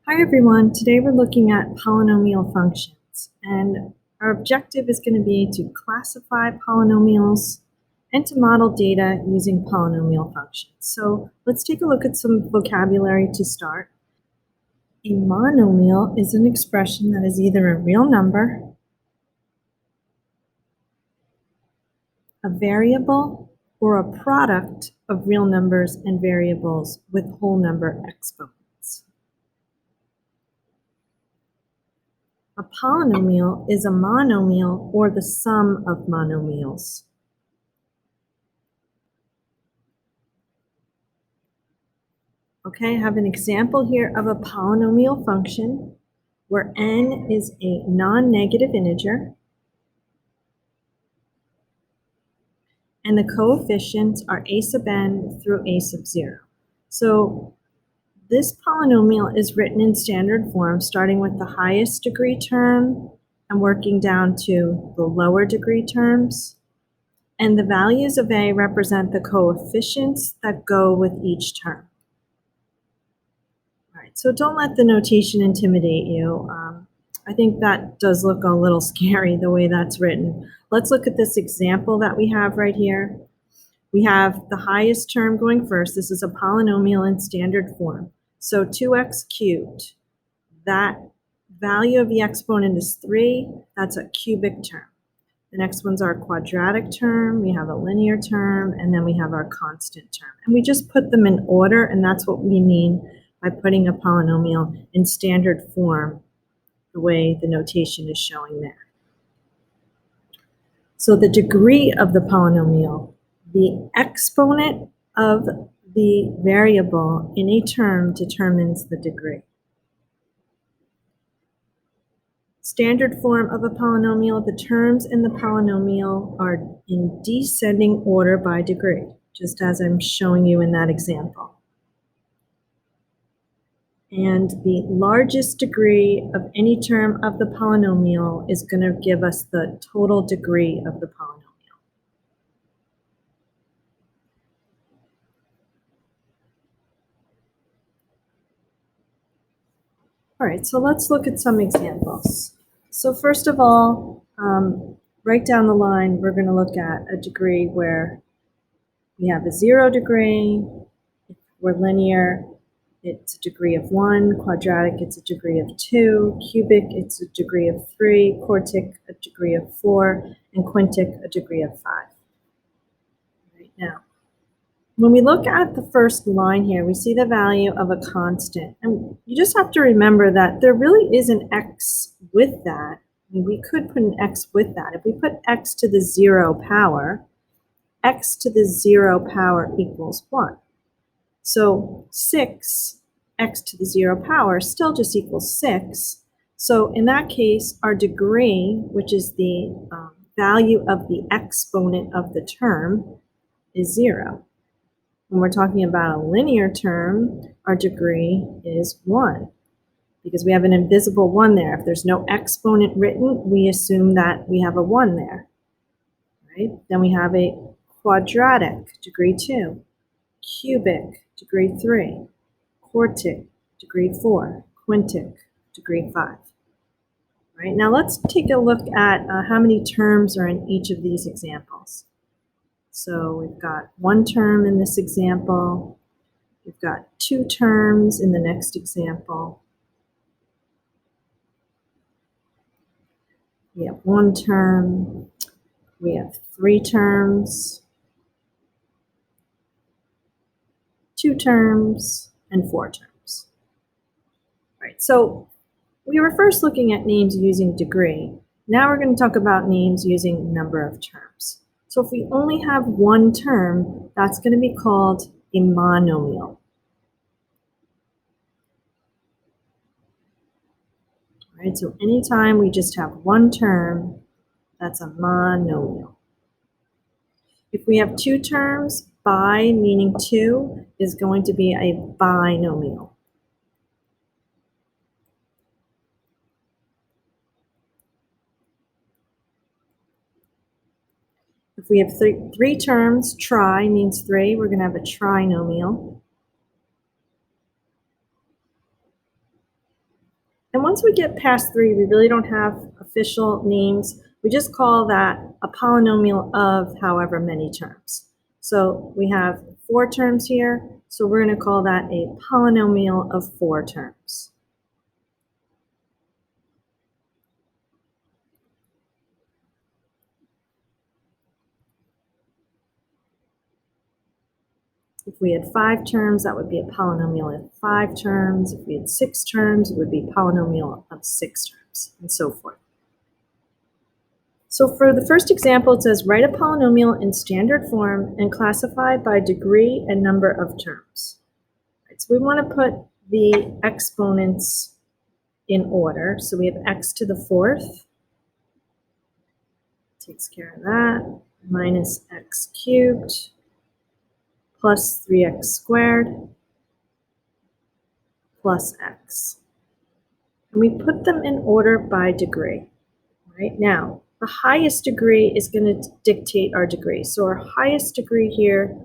Hi everyone, today we're looking at polynomial functions, and our objective is going to be to classify polynomials and to model data using polynomial functions. So let's take a look at some vocabulary to start. A monomial is an expression that is either a real number, a variable, or a product of real numbers and variables with whole number exponents. A polynomial is a monomial or the sum of monomials. Okay, I have an example here of a polynomial function where n is a non-negative integer and the coefficients are a sub n through a sub 0. So this polynomial is written in standard form, starting with the highest degree term and working down to the lower degree terms. And the values of a represent the coefficients that go with each term. All right, so don't let the notation intimidate you. I think that does look a little scary the way that's written. Let's look at this example that we have right here. We have the highest term going first. This is a polynomial in standard form. So 2x cubed, that value of the exponent is 3. That's a cubic term. The next one's our quadratic term. We have a linear term, and then we have our constant term. And we just put them in order, and that's what we mean by putting a polynomial in standard form, the way the notation is showing there. So the degree of the polynomial, the exponent of the variable in a term determines the degree. Standard form of a polynomial, the terms in the polynomial are in descending order by degree, just as I'm showing you in that example. And the largest degree of any term of the polynomial is going to give us the total degree of the polynomial. All right, so let's look at some examples. So first of all, right down the line, we're going to look at a degree where we have a 0 degree. If we're linear, it's a degree of 1. Quadratic, it's a degree of 2. Cubic, it's a degree of 3. Quartic, a degree of 4. And quintic, a degree of 5. Right now, when we look at the first line here, we see the value of a constant. And you just have to remember that there really is an x with that. I mean, we could put an x with that. If we put x to the 0 power, x to the 0 power equals 1. So 6, x to the 0 power still just equals 6. So in that case, our degree, which is the value of the exponent of the term, is 0. When we're talking about a linear term, our degree is 1 because we have an invisible 1 there. If there's no exponent written, we assume that we have a 1 there. Right? Then we have a quadratic, degree 2, cubic, degree 3, quartic, degree 4, quintic, degree 5. Right? Now let's take a look at how many terms are in each of these examples. So we've got 1 term in this example. We've got 2 terms in the next example. We have 1 term. We have 3 terms, 2 terms, and 4 terms. All right, so we were first looking at names using degree. Now we're going to talk about names using number of terms. So if we only have 1 term, that's going to be called a monomial. All right, so anytime we just have 1 term, that's a monomial. If we have 2 terms, bi meaning 2 is going to be a binomial. If we have 3 terms, tri means 3, we're going to have a trinomial. And once we get past 3, we really don't have official names. We just call that a polynomial of however many terms. So we have 4 terms here, so we're going to call that a polynomial of 4 terms. If we had 5 terms, that would be a polynomial of 5 terms. If we had 6 terms, it would be a polynomial of 6 terms, and so forth. So for the first example, it says write a polynomial in standard form and classify by degree and number of terms. Right, so we want to put the exponents in order. So we have x to the 4th, takes care of that, minus x cubed, plus 3x squared, plus x. And we put them in order by degree. Right now, the highest degree is going to dictate our degree. So our highest degree here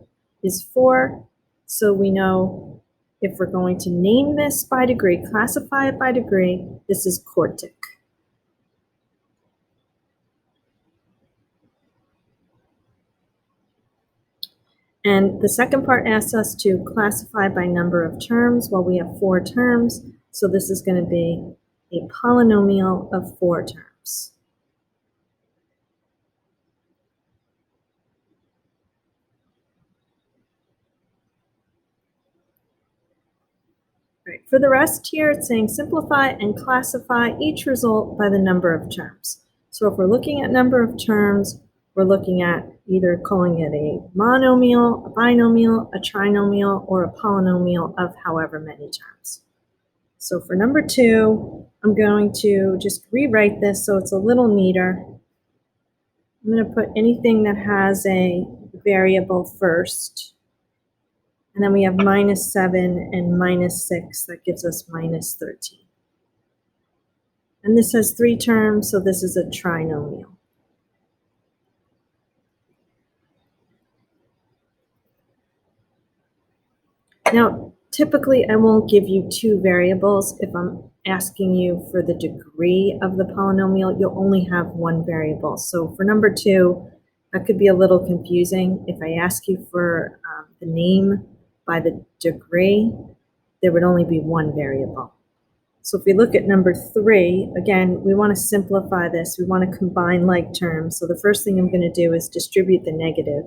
is 4. So we know if we're going to name this by degree, classify it by degree, this is quartic. And the second part asks us to classify by number of terms. Well, we have 4 terms, so this is going to be a polynomial of 4 terms. Right. For the rest here, it's saying simplify and classify each result by the number of terms. So if we're looking at number of terms, we're looking at either calling it a monomial, a binomial, a trinomial, or a polynomial of however many terms. So for number 2, I'm going to just rewrite this so it's a little neater. I'm going to put anything that has a variable first. And then we have minus 7 and minus 6. That gives us minus 13. And this has 3 terms, so this is a trinomial. Now, typically, I won't give you 2 variables. If I'm asking you for the degree of the polynomial, you'll only have 1 variable. So for number 2, that could be a little confusing. If I ask you for the name by the degree, there would only be 1 variable. So if we look at number 3, again, we want to simplify this. We want to combine like terms. So the first thing I'm going to do is distribute the negative.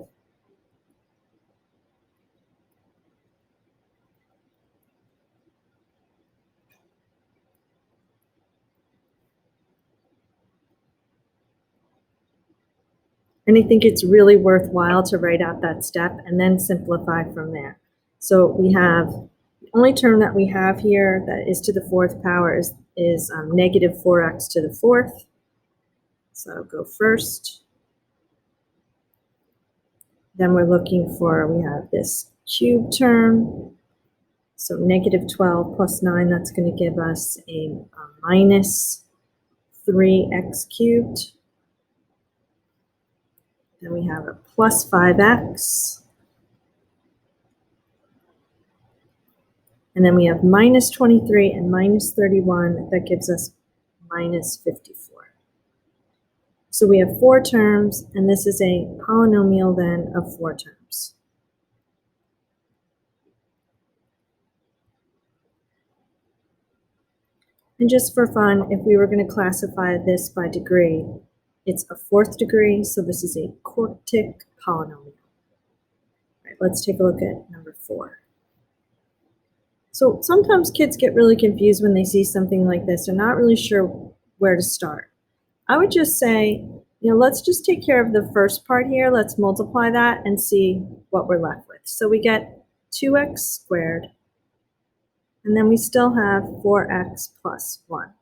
And I think it's really worthwhile to write out that step and then simplify from there. So we have, the only term that we have here that is to the 4th power is negative 4x to the 4th. So I'll go first. Then we're looking for, we have this cube term. So negative 12 plus 9, that's going to give us a minus 3x cubed. Then we have a plus 5x. And then we have minus 23 and minus 31. That gives us minus 54. So we have 4 terms, and this is a polynomial then of 4 terms. And just for fun, if we were going to classify this by degree, it's a 4th degree, so this is a quartic polynomial. All right, let's take a look at number 4. So sometimes kids get really confused when they see something like this. They're not really sure where to start. I would just say, let's just take care of the first part here. Let's multiply that and see what we're left with. So we get 2x squared, and then we still have 4x plus 1.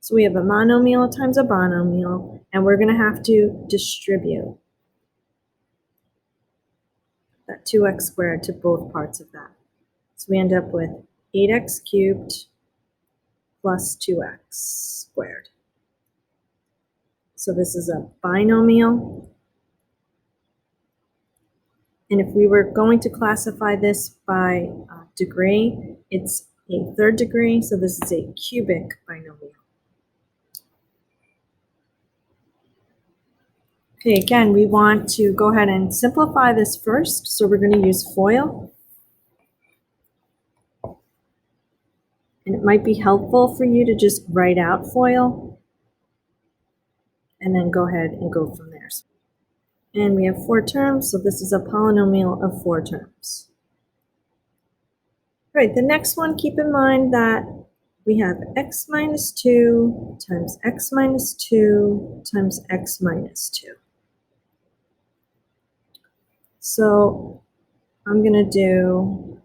So we have a monomial times a binomial, and we're going to have to distribute that 2x squared to both parts of that. So we end up with 8x cubed plus 2x squared. So this is a binomial. And if we were going to classify this by degree, it's a third degree, so this is a cubic binomial. Okay, again, we want to go ahead and simplify this first, so we're going to use FOIL. And it might be helpful for you to just write out FOIL and then go ahead and go from there. And we have 4 terms, so this is a polynomial of 4 terms. All right, the next one, keep in mind that we have x minus 2 times x minus 2 times x minus 2. So I'm going to do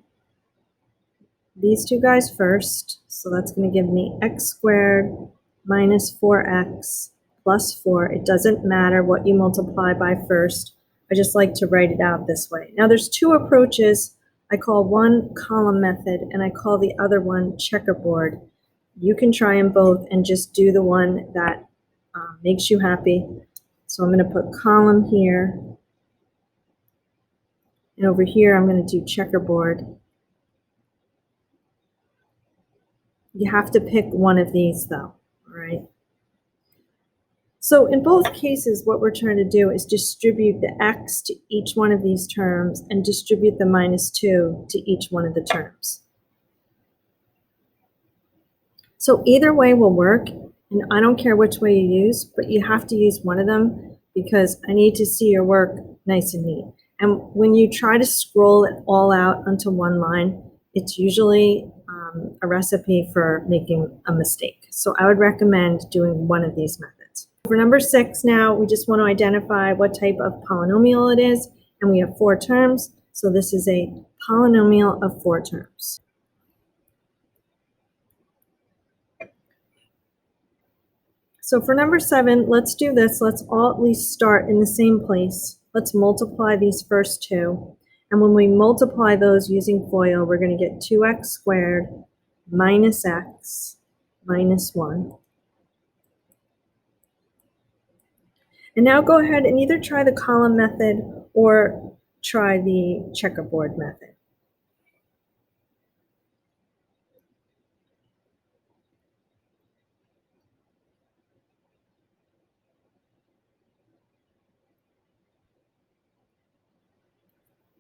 these two guys first. So that's going to give me x squared minus 4x plus 4. It doesn't matter what you multiply by first. I just like to write it out this way. Now there's 2 approaches. I call one column method and I call the other one checkerboard. You can try them both and just do the one that makes you happy. So I'm going to put column here. And over here, I'm going to do checkerboard. You have to pick one of these though, all right? So in both cases, what we're trying to do is distribute the x to each one of these terms and distribute the minus 2 to each one of the terms. So either way will work, and I don't care which way you use, but you have to use one of them because I need to see your work nice and neat. And when you try to scroll it all out onto one line, it's usually a recipe for making a mistake. So I would recommend doing one of these methods. For number 6 now, we just want to identify what type of polynomial it is, and we have 4 terms. So this is a polynomial of 4 terms. So for number 7, let's do this. Let's all at least start in the same place. Let's multiply these first 2. And when we multiply those using FOIL, we're going to get 2x squared minus x minus 1. And now go ahead and either try the column method or try the checkerboard method.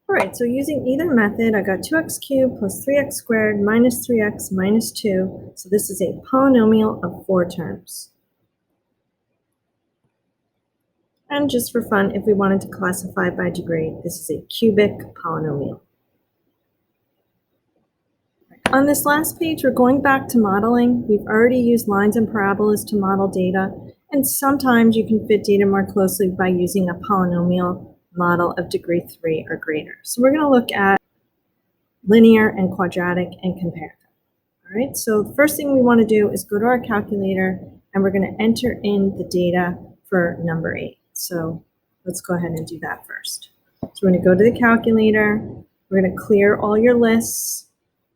All right, so using either method, I got 2x cubed plus 3x squared minus 3x minus 2. So this is a polynomial of 4 terms. And just for fun, if we wanted to classify by degree, this is a cubic polynomial. On this last page, we're going back to modeling. We've already used lines and parabolas to model data, and sometimes you can fit data more closely by using a polynomial model of degree 3 or greater. So we're going to look at linear and quadratic and compare them. All right, so the first thing we want to do is go to our calculator, and we're going to enter in the data for number 8. So let's go ahead and do that first. So we're going to go to the calculator. We're going to clear all your lists.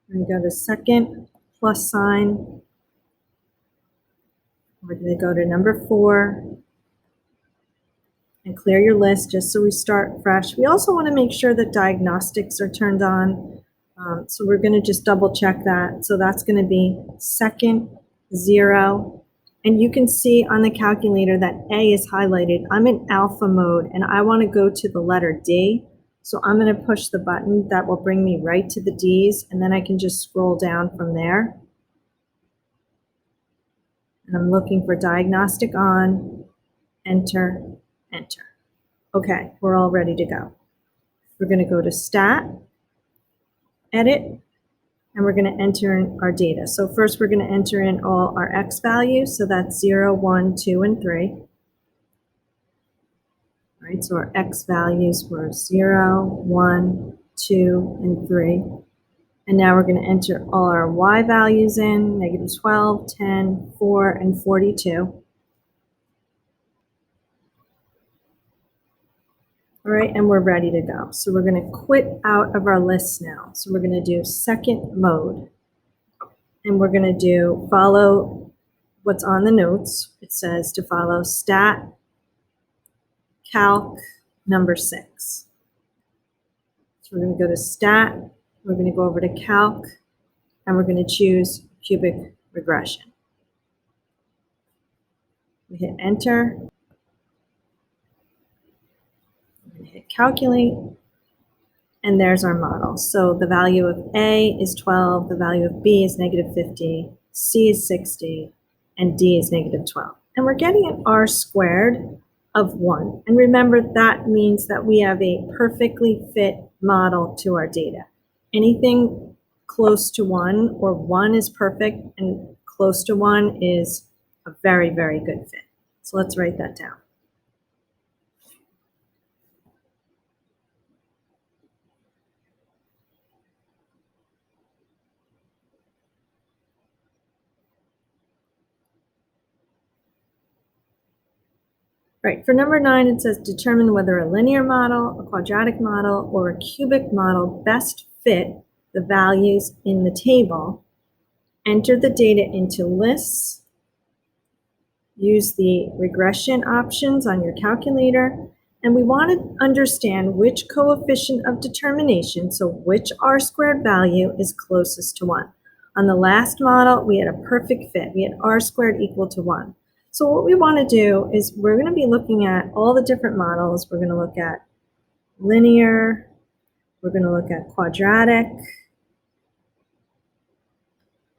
We're going to go to second plus sign. We're going to go to number 4 and clear your list just so we start fresh. We also want to make sure that diagnostics are turned on. So we're going to just double check that. So that's going to be second 0. And you can see on the calculator that A is highlighted. I'm in alpha mode and I want to go to the letter D. So I'm going to push the button that will bring me right to the D's, and then I can just scroll down from there. And I'm looking for diagnostic on, enter, enter. Okay, we're all ready to go. We're going to go to stat, edit, and we're going to enter in our data. So first we're going to enter in all our x values. So that's 0, 1, 2, and 3. All right, so our x values were 0, 1, 2, and 3. And now we're going to enter all our y values in, negative 12, 10, 4, and 42. All right, and we're ready to go. So we're going to quit out of our list now. So we're going to do second mode. And we're going to follow what's on the notes. It says to follow stat, calc, number 6. So we're going to go to stat. We're going to go over to calc. and we're going to choose cubic regression. We hit enter. We're going to hit calculate. And there's our model. So the value of A is 12, the value of B is -50, C is 60, and D is -12. And we're getting an R squared of 1. And remember, that means that we have a perfectly fit model to our data. Anything close to 1 or 1 is perfect and close to 1 is a very, very good fit. So let's write that down. Right, for number 9, it says determine whether a linear model, a quadratic model, or a cubic model best fit the values in the table. Enter the data into lists. Use the regression options on your calculator. And we want to understand which coefficient of determination, so which R squared value is closest to 1. On the last model, we had a perfect fit. We had R squared equal to 1. So what we want to do is we're going to be looking at all the different models. We're going to look at linear, we're going to look at quadratic,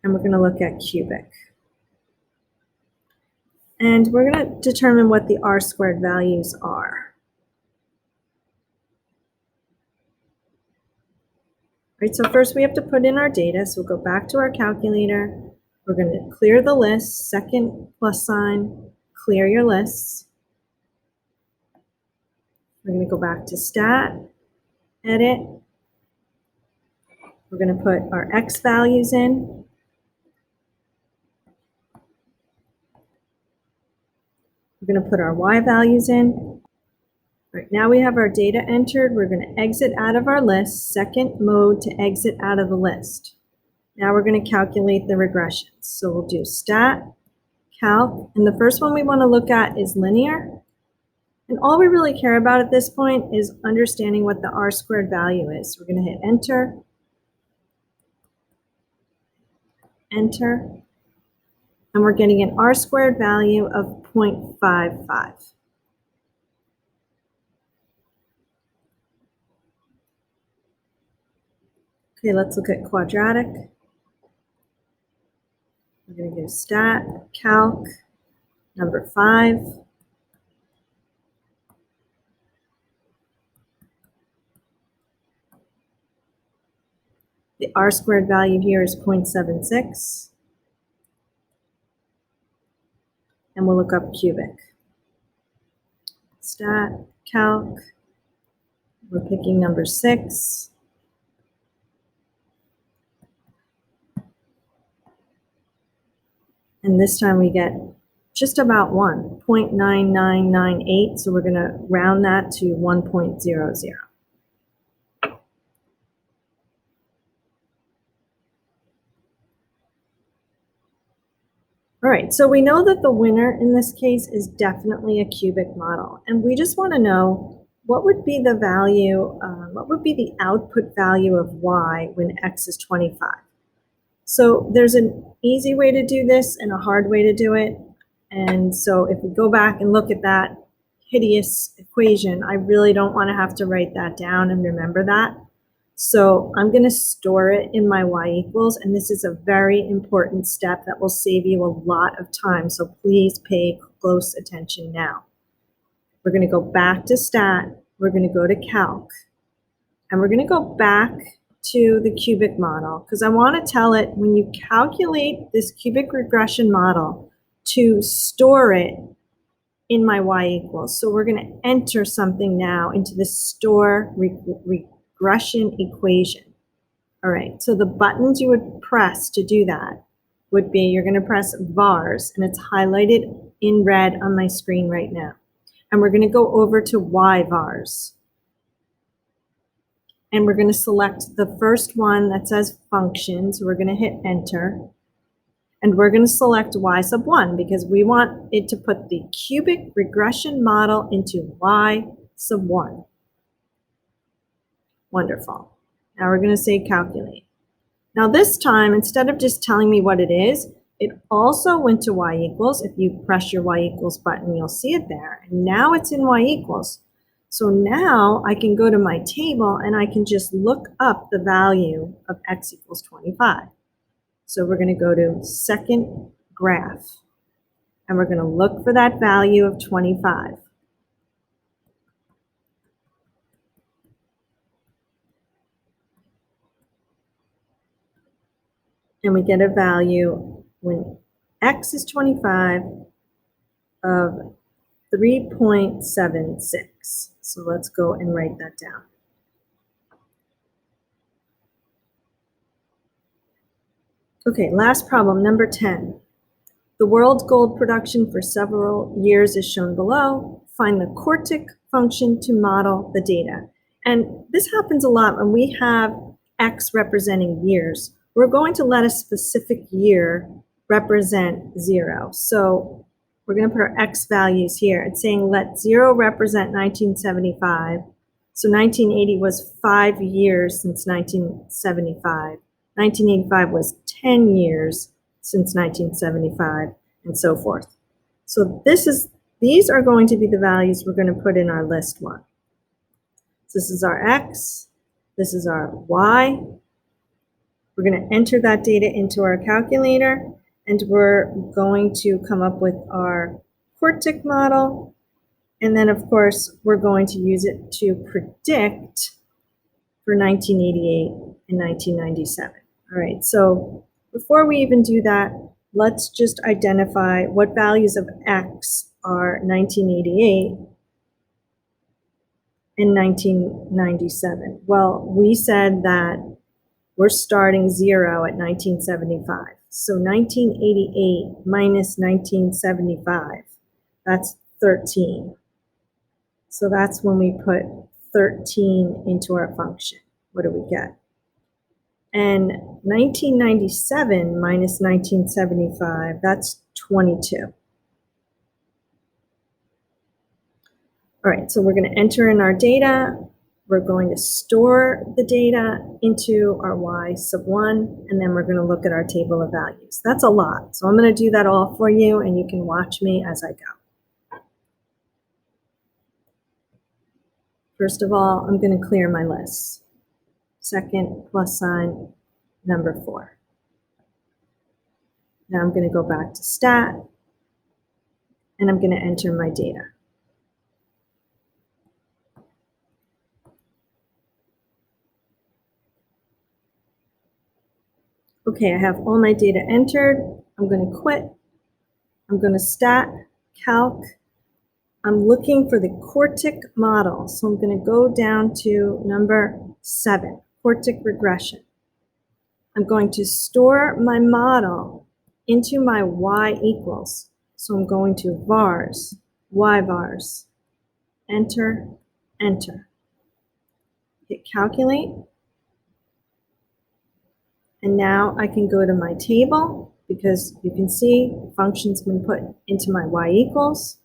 and we're going to look at cubic. And we're going to determine what the R squared values are. Right, so first we have to put in our data. So we'll go back to our calculator. We're going to clear the list, second plus sign, clear your lists. We're going to go back to stat, edit. We're going to put our X values in. We're going to put our Y values in. All right, now we have our data entered. We're going to exit out of our list, second mode to exit out of the list. Now we're going to calculate the regressions. So we'll do stat, calc, and the first one we want to look at is linear. And all we really care about at this point is understanding what the R squared value is. So we're going to hit enter, enter, and we're getting an R squared value of 0.55. Okay, let's look at quadratic. We're going to go stat, calc, number 5. The R squared value here is 0.76. And we'll look up cubic. Stat, calc, we're picking number 6. And this time we get just about 1, 0.9998, so we're going to round that to 1.00. All right, so we know that the winner in this case is definitely a cubic model, and we just want to know what would be the value, what would be the output value of y when x is 25. So there's an easy way to do this and a hard way to do it. And so if we go back and look at that hideous equation, I really don't want to have to write that down and remember that. So I'm going to store it in my y equals, and this is a very important step that will save you a lot of time. So please pay close attention now. We're going to go back to stat, we're going to go to calc, and we're going to go back to the cubic model, because I want to tell it when you calculate this cubic regression model to store it in my y equals. So we're going to enter something now into the store regression equation. All right, so the buttons you would press to do that would be, you're going to press vars, and it's highlighted in red on my screen right now. And we're going to go over to y vars. And we're going to select the first one that says function. So we're going to hit enter. And we're going to select y sub 1 because we want it to put the cubic regression model into y sub 1. Wonderful. Now we're going to say calculate. Now this time, instead of just telling me what it is, it also went to y equals. If you press your y equals button, you'll see it there. And now it's in y equals. So now I can go to my table and I can just look up the value of x equals 25. So we're going to go to second graph, and we're going to look for that value of 25. And we get a value when x is 25 of 3.76. So let's go and write that down. Okay, last problem, number 10. The world's gold production for several years is shown below. Find the quartic function to model the data. And this happens a lot when we have x representing years. We're going to let a specific year represent 0. So we're going to put our x values here. It's saying let 0 represent 1975. So 1980 was 5 years since 1975. 1985 was 10 years since 1975, and so forth. So these are going to be the values we're going to put in our list 1. So this is our x, this is our y. We're going to enter that data into our calculator, and we're going to come up with our quartic model, and then of course we're going to use it to predict for 1988 and 1997. All right, so before we even do that, let's just identify what values of x are 1988 and 1997. Well, we said that we're starting 0 at 1975. So 1988 minus 1975, that's 13. So that's when we put 13 into our function. What do we get? And 1997 minus 1975, that's 22. All right, so we're going to enter in our data. We're going to store the data into our y sub 1, and then we're going to look at our table of values. That's a lot, so I'm going to do that all for you, and you can watch me as I go. First of all, I'm going to clear my list. Second, plus sign, number 4. Now I'm going to go back to stat, and I'm going to enter my data. Okay, I have all my data entered. I'm going to quit. I'm going to stat, calc. I'm looking for the quartic model. So I'm going to go down to number 7, quartic regression. I'm going to store my model into my y equals. So I'm going to vars, y vars, enter, enter. Hit calculate. And now I can go to my table because you can see the function's been put into my y equals.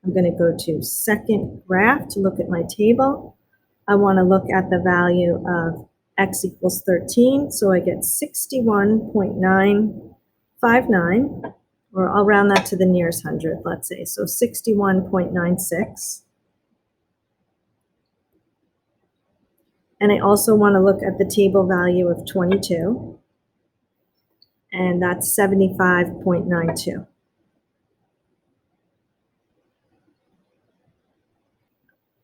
I'm going to go to second graph to look at my table. I want to look at the value of x equals 13, so I get 61.959, or I'll round that to the nearest hundred, let's say, so 61.96. And I also want to look at the table value of 22, and that's 75.92.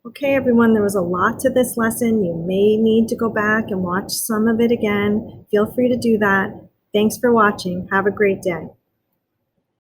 Okay, everyone, there was a lot to this lesson. You may need to go back and watch some of it again. Feel free to do that. Thanks for watching. Have a great day.